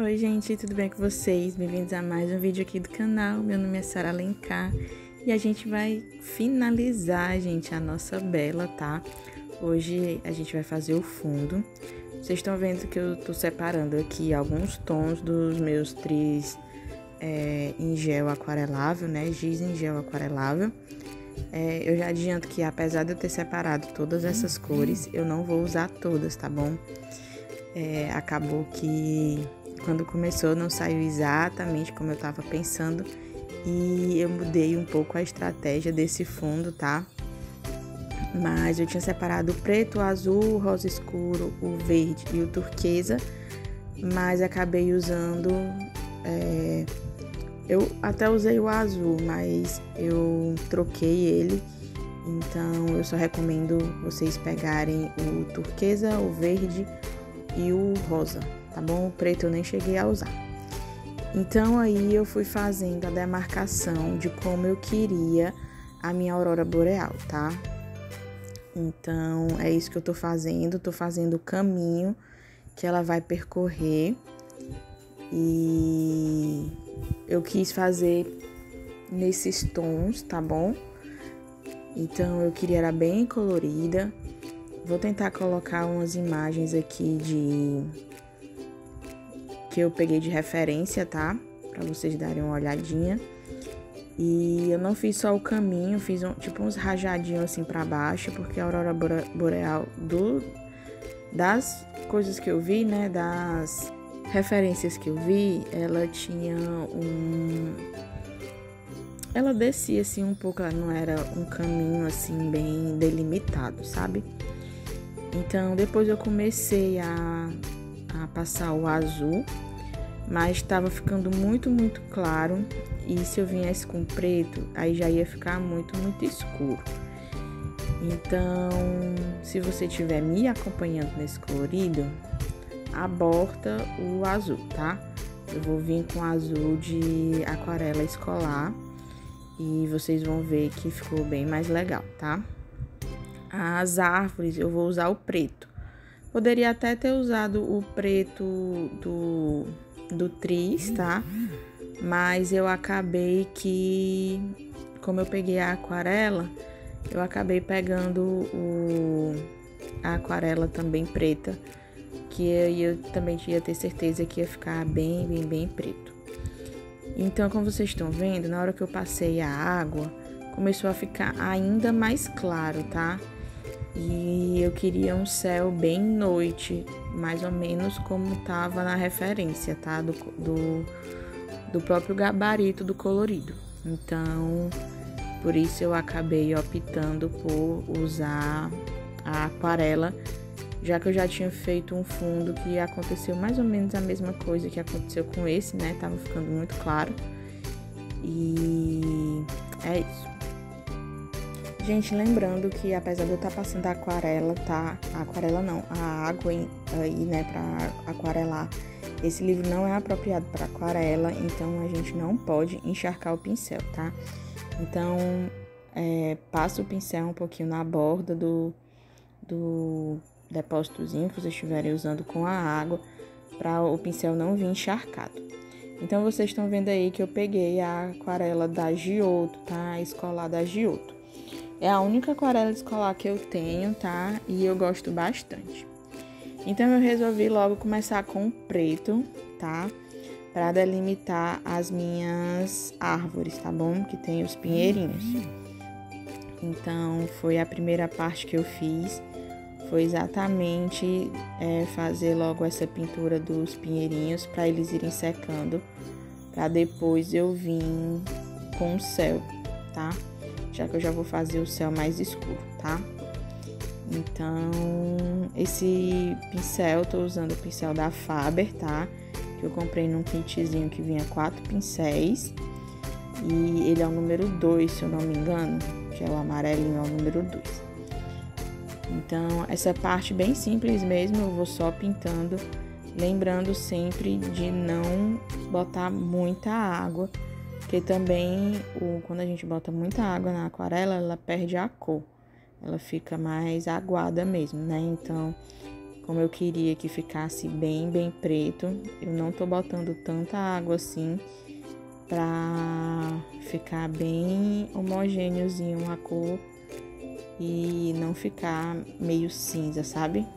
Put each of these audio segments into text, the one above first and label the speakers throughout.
Speaker 1: Oi gente, tudo bem com vocês? Bem-vindos a mais um vídeo aqui do canal. Meu nome é Sara Alencar e a gente vai finalizar, gente, a nossa bela, tá? Hoje a gente vai fazer o fundo. Vocês estão vendo que eu tô separando aqui alguns tons dos meus tris em gel aquarelável, né? Giz em gel aquarelável. Eu já adianto que apesar de eu ter separado todas essas cores, eu não vou usar todas, tá bom? Acabou que quando começou não saiu exatamente como eu tava pensando e eu mudei um pouco a estratégia desse fundo, tá? Mas eu tinha separado o preto, o azul, o rosa escuro, o verde e o turquesa, mas acabei usando... eu até usei o azul, mas eu troquei ele, então eu só recomendo vocês pegarem o turquesa, o verde e o rosa, tá bom? O preto eu nem cheguei a usar. Então aí eu fui fazendo a demarcação de como eu queria a minha aurora boreal, tá? Então é isso que eu tô fazendo o caminho que ela vai percorrer e eu quis fazer nesses tons, tá bom? Então eu queria ela bem colorida. Vou tentar colocar umas imagens aqui que eu peguei de referência, tá? Pra vocês darem uma olhadinha. E eu não fiz só o caminho, fiz tipo uns rajadinhos assim pra baixo, porque a aurora boreal das coisas que eu vi, né? Das referências que eu vi, ela tinha ela descia assim um pouco, ela não era um caminho assim bem delimitado, sabe? Então depois eu comecei a passar o azul, mas estava ficando muito claro, e se eu viesse com preto, aí já ia ficar muito escuro. Então, se você estiver me acompanhando nesse colorido, aborta o azul, tá? Eu vou vir com azul de aquarela escolar e vocês vão ver que ficou bem mais legal, tá? As árvores eu vou usar o preto. Poderia até ter usado o preto do tris, tá? Mas eu acabei que, como eu peguei a aquarela, eu acabei pegando a aquarela também preta, que eu também ia ter certeza que ia ficar bem preto. Então, como vocês estão vendo, na hora que eu passei a água, começou a ficar ainda mais claro, tá? E eu queria um céu bem noite, mais ou menos como tava na referência, tá? Do próprio gabarito do colorido. Então, por isso eu acabei optando por usar a aquarela, já que eu já tinha feito um fundo que aconteceu mais ou menos a mesma coisa que aconteceu com esse, né? Tava ficando muito claro. E é isso. Gente, lembrando que apesar de eu estar passando a aquarela, tá? A aquarela não, a água aí, né, pra aquarelar. Esse livro não é apropriado para aquarela, então a gente não pode encharcar o pincel, tá? Então, passa o pincel um pouquinho na borda do depósitozinho que vocês estiverem usando com a água, para o pincel não vir encharcado. Então, vocês estão vendo aí que eu peguei a aquarela da Giotto, tá? A escolar da Giotto. É a única aquarela escolar que eu tenho, tá? E eu gosto bastante. Então, eu resolvi logo começar com o preto, tá? Para delimitar as minhas árvores, tá bom? Que tem os pinheirinhos. Então, foi a primeira parte que eu fiz. Foi exatamente fazer logo essa pintura dos pinheirinhos para eles irem secando. Para depois eu vir com o céu, tá? Já que eu já vou fazer o céu mais escuro, tá? Então, esse pincel, eu tô usando o pincel da Faber, tá? Que eu comprei num kitzinho que vinha 4 pincéis. E ele é o número 2, se eu não me engano, que é o amarelinho, é o número 2. Então, essa parte bem simples mesmo, eu vou só pintando, lembrando sempre de não botar muita água, porque também, quando a gente bota muita água na aquarela, ela perde a cor. Ela fica mais aguada mesmo, né? Então, como eu queria que ficasse bem preto. Eu não tô botando tanta água assim pra ficar bem homogêneozinho a cor e não ficar meio cinza, sabe?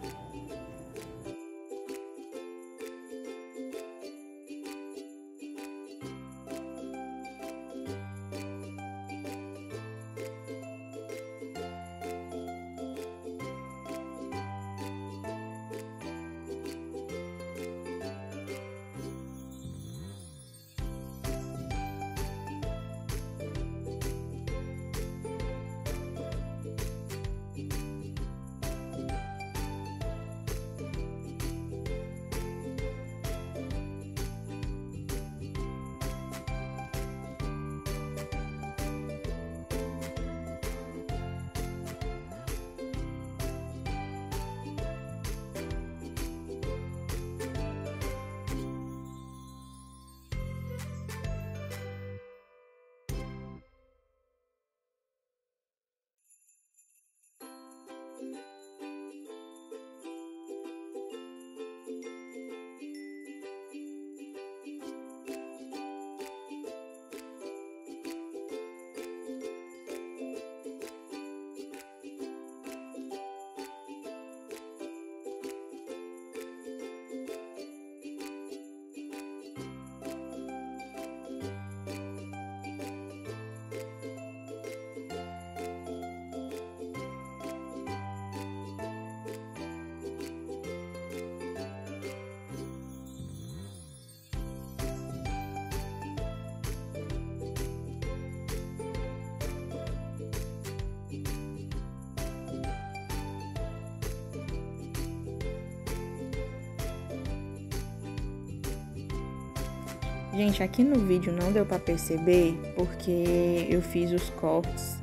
Speaker 1: Gente, aqui no vídeo não deu pra perceber porque eu fiz os cortes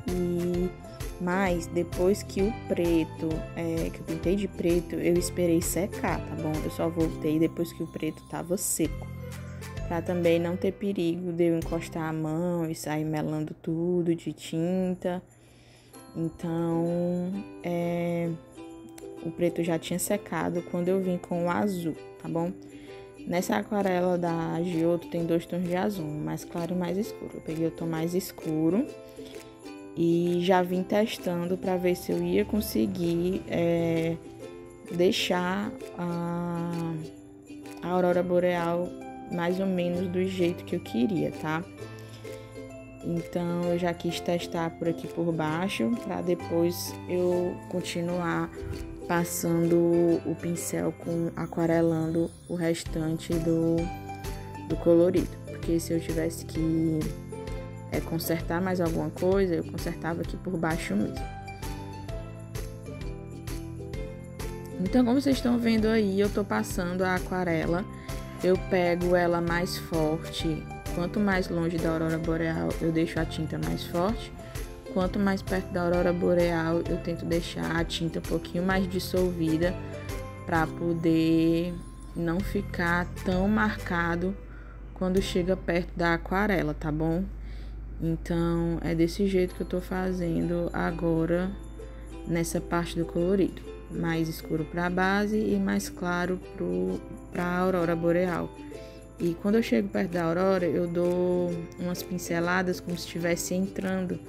Speaker 1: mas depois que o preto, que eu pintei de preto, eu esperei secar, tá bom? Eu só voltei depois que o preto tava seco, pra também não ter perigo de eu encostar a mão e sair melando tudo de tinta. Então, o preto já tinha secado quando eu vim com o azul, tá bom? Nessa aquarela da Giotto tem 2 tons de azul, mais claro e mais escuro. Eu peguei o tom mais escuro e já vim testando para ver se eu ia conseguir deixar a aurora boreal mais ou menos do jeito que eu queria, tá? Então eu já quis testar por aqui por baixo para depois eu continuar passando o pincel aquarelando o restante do colorido. Porque se eu tivesse que consertar mais alguma coisa, eu consertava aqui por baixo mesmo. Então, como vocês estão vendo aí, eu tô passando a aquarela. Eu pego ela mais forte. Quanto mais longe da aurora boreal, eu deixo a tinta mais forte. Quanto mais perto da aurora boreal, eu tento deixar a tinta um pouquinho mais dissolvida para poder não ficar tão marcado quando chega perto da aquarela, tá bom? Então, é desse jeito que eu tô fazendo agora nessa parte do colorido. Mais escuro para a base e mais claro para a aurora boreal. E quando eu chego perto da aurora, eu dou umas pinceladas como se estivesse entrando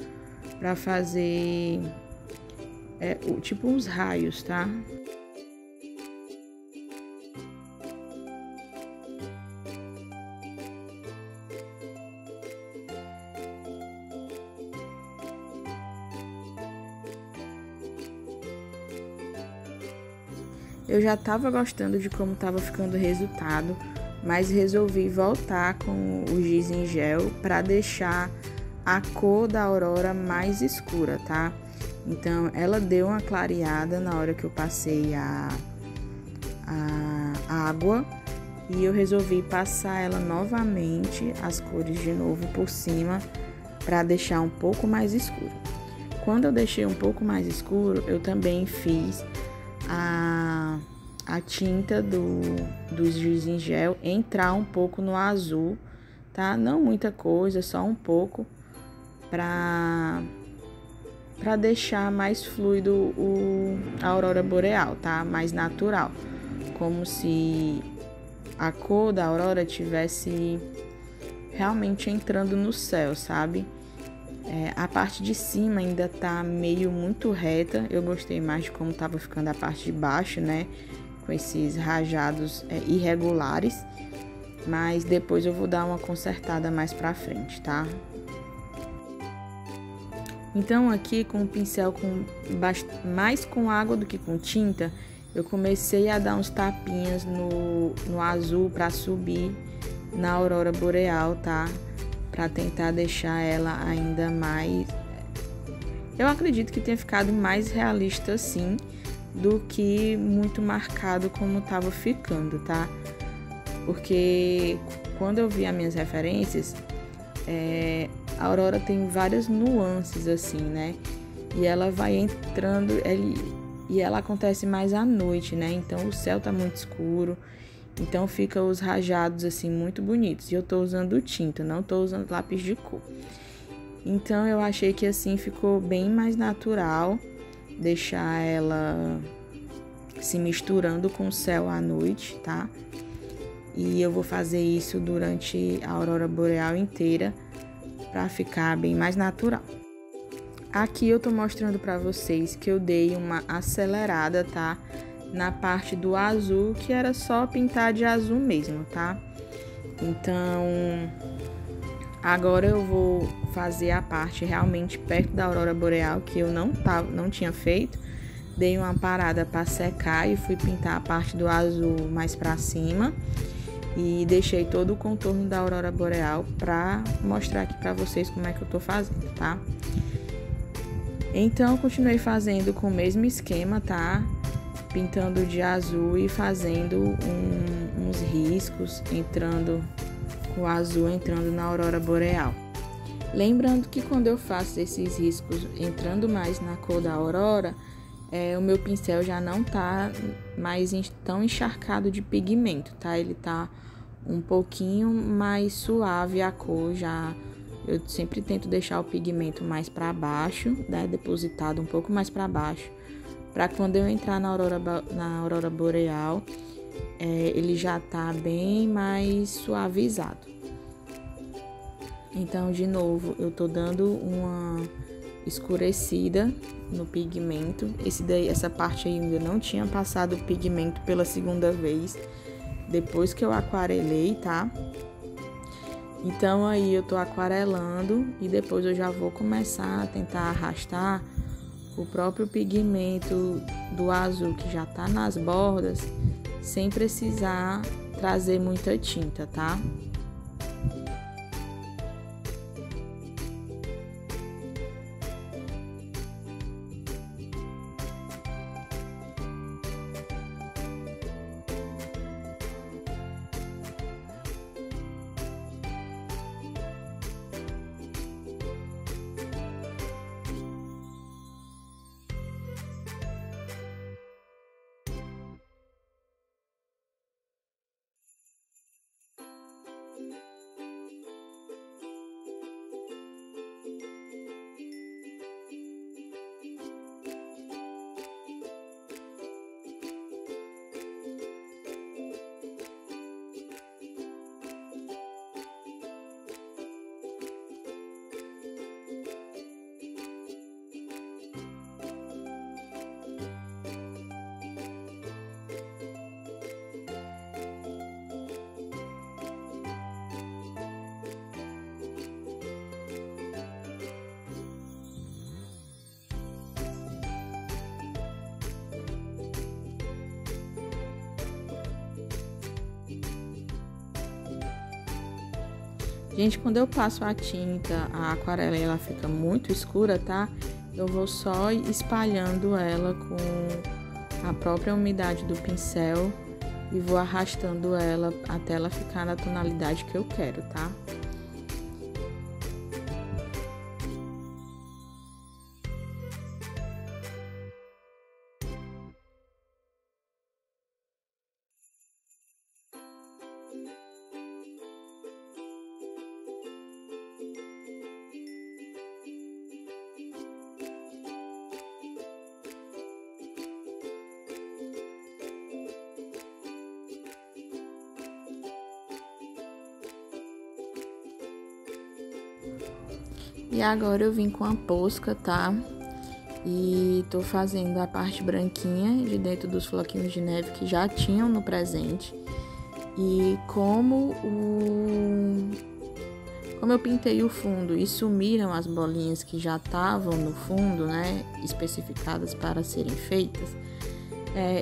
Speaker 1: para fazer tipo uns raios, tá? Eu já tava gostando de como tava ficando o resultado, mas resolvi voltar com o giz em gel para deixar a cor da aurora mais escura, tá? Então, ela deu uma clareada na hora que eu passei a água e eu resolvi passar ela novamente, as cores de novo por cima, para deixar um pouco mais escuro. Quando eu deixei um pouco mais escuro, eu também fiz a tinta do giz em gel entrar um pouco no azul, tá? Não muita coisa, só um pouco, para para deixar mais fluido a aurora boreal, tá? Mais natural, como se a cor da aurora tivesse realmente entrando no céu, sabe? A parte de cima ainda tá meio muito reta. Eu gostei mais de como tava ficando a parte de baixo, né? Com esses rajados irregulares. Mas depois eu vou dar uma consertada mais pra frente, tá? Então aqui com o pincel mais com água do que com tinta, eu comecei a dar uns tapinhas no azul para subir na aurora boreal, tá? Para tentar deixar ela ainda mais... Eu acredito que tenha ficado mais realista assim do que muito marcado como estava ficando, tá? Porque quando eu vi as minhas referências, a aurora tem várias nuances assim, né? E ela vai entrando, e ela acontece mais à noite, né? Então o céu tá muito escuro, então fica os rajados assim muito bonitos. E eu tô usando tinta, não tô usando lápis de cor. Então eu achei que assim ficou bem mais natural deixar ela se misturando com o céu à noite, tá? E eu vou fazer isso durante a aurora boreal inteira para ficar bem mais natural. Aqui eu tô mostrando para vocês que eu dei uma acelerada, tá? Na parte do azul, que era só pintar de azul mesmo, tá? Então, agora eu vou fazer a parte realmente perto da aurora boreal, que eu não tinha feito. Dei uma parada para secar e fui pintar a parte do azul mais para cima. E deixei todo o contorno da aurora boreal para mostrar aqui para vocês como é que eu tô fazendo, tá? Então, eu continuei fazendo com o mesmo esquema, tá? Pintando de azul e fazendo uns riscos, entrando com o azul entrando na aurora boreal. Lembrando que quando eu faço esses riscos entrando mais na cor da aurora, o meu pincel já não tá mais tão encharcado de pigmento, tá? Ele tá um pouquinho mais suave a cor já. Eu sempre tento deixar o pigmento mais para baixo, né? Depositado um pouco mais para baixo, para quando eu entrar na aurora boreal, ele já tá bem mais suavizado. Então, de novo, eu tô dando uma escurecida no pigmento. Essa parte aí ainda não tinha passado o pigmento pela segunda vez, depois que eu aquarelei, tá? Então aí eu tô aquarelando e depois eu já vou começar a tentar arrastar o próprio pigmento do azul que já tá nas bordas, sem precisar trazer muita tinta, tá? Gente, quando eu passo a tinta, a aquarela ela fica muito escura, tá? Eu vou só espalhando ela com a própria umidade do pincel e vou arrastando ela até ela ficar na tonalidade que eu quero, tá? E agora eu vim com a posca, tá? E tô fazendo a parte branquinha de dentro dos floquinhos de neve que já tinham no presente. E como eu pintei o fundo e sumiram as bolinhas que já estavam no fundo, né, especificadas para serem feitas,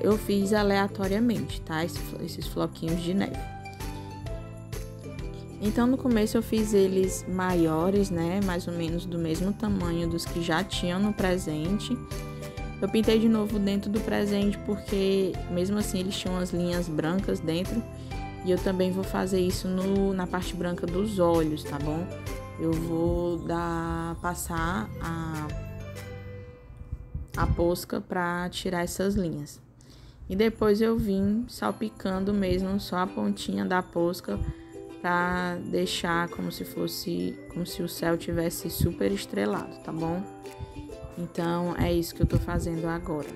Speaker 1: eu fiz aleatoriamente, tá, esses floquinhos de neve. Então, no começo eu fiz eles maiores, né, mais ou menos do mesmo tamanho dos que já tinham no presente. Eu pintei de novo dentro do presente porque, mesmo assim, eles tinham as linhas brancas dentro. E eu também vou fazer isso na parte branca dos olhos, tá bom? Eu vou passar a posca para tirar essas linhas. E depois eu vim salpicando mesmo só a pontinha da posca para deixar como se o céu tivesse super estrelado, tá bom? Então é isso que eu tô fazendo agora.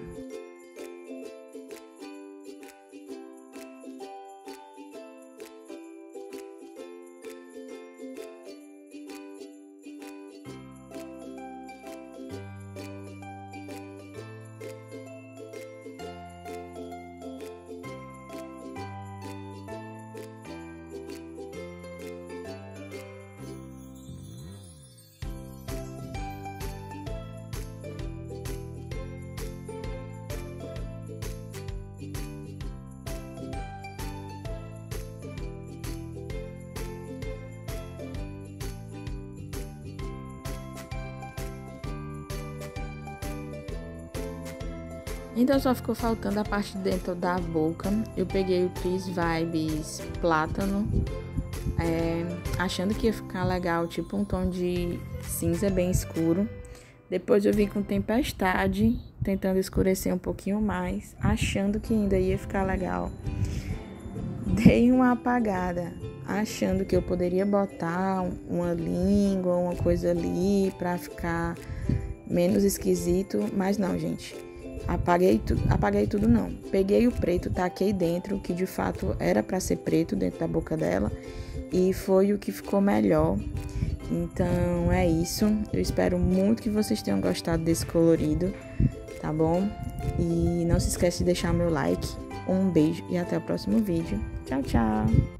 Speaker 1: Então só ficou faltando a parte de dentro da boca. Eu peguei o Tris Vibes Plátano, achando que ia ficar legal, tipo um tom de cinza bem escuro. Depois eu vim com Tempestade, tentando escurecer um pouquinho mais, achando que ainda ia ficar legal. Dei uma apagada, achando que eu poderia botar uma língua, uma coisa ali pra ficar menos esquisito, mas não, gente. Apaguei tudo não. Peguei o preto, taquei dentro, que de fato era para ser preto dentro da boca dela, e foi o que ficou melhor. Então é isso. Eu espero muito que vocês tenham gostado desse colorido, tá bom? E não se esquece de deixar meu like. Um beijo e até o próximo vídeo. Tchau, tchau!